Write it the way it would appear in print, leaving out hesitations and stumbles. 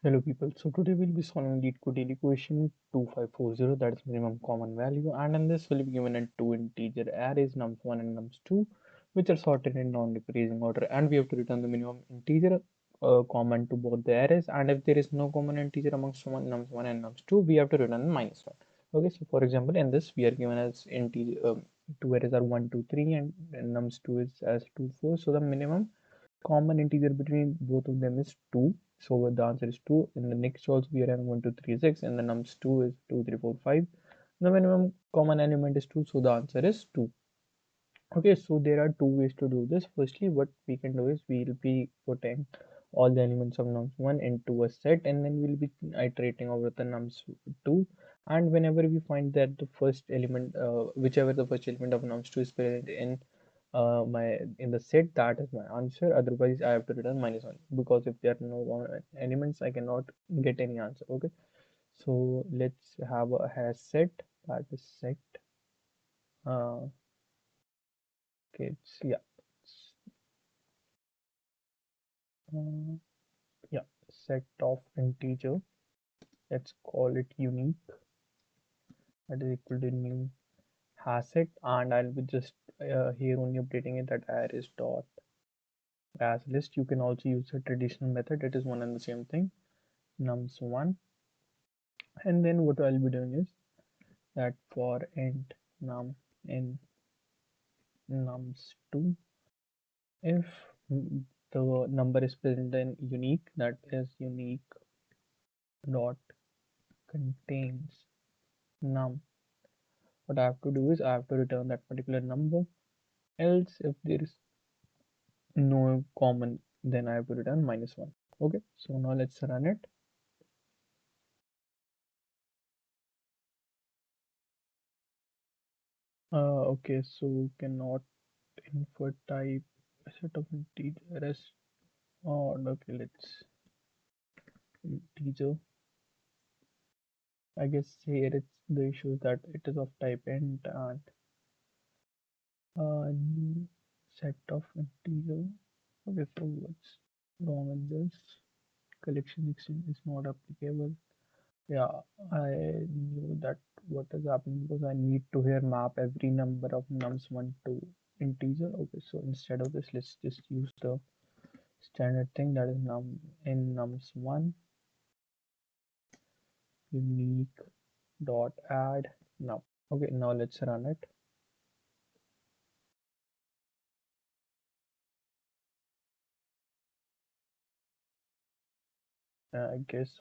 Hello people, so today we'll be solving LeetCode daily question 2540, that is minimum common value, and in this we'll be given in two integer arrays nums1 and nums2 which are sorted in non-decreasing order, and we have to return the minimum integer common to both the arrays, and if there is no common integer amongst nums1 and nums2 we have to return -1. Okay, so for example in this we are given as integer two arrays are 1 2 3 and nums2 is as 2 4, so the minimum common integer between both of them is 2, so the answer is 2. In the next also we are having 1 2 3 6 and the nums 2 is 2 3 4 5. The minimum common element is 2, so the answer is 2. Okay, so there are two ways to do this. Firstly, what we can do is we'll be putting all the elements of nums1 into a set, and then we'll be iterating over the nums2, and whenever we find that the first element whichever the first element of nums2 is present in my in the set, that is my answer. Otherwise I have to return -1, because if there are no elements I cannot get any answer. Okay, so let's have a hash set, that is set uh, okay, yeah, uh, yeah, set of integer, let's call it unique, that is equal to new hash set, and I'll be just here only updating it that arrays dot as list. You can also use a traditional method, it is one and the same thing, nums1, and then what I'll be doing is that for int num in nums2, if the number is present in unique, that is unique dot contains num, what I have to do is I have to return that particular number, else if there is no common then I have to return -1. Okay, so now let's run it. Okay, so cannot infer type a set of integer as odd. Okay, let's integer. I guess here it's the issue that it is of type int, and new set of integer. Okay, so what's wrong with this? Collection extension is not applicable. Yeah, I knew that what is happening because I need to here map every number of nums1 to integer. Okay, so instead of this, let's just use the standard thing, that is num in nums1 unique dot add num. Okay, now let's run it. I guess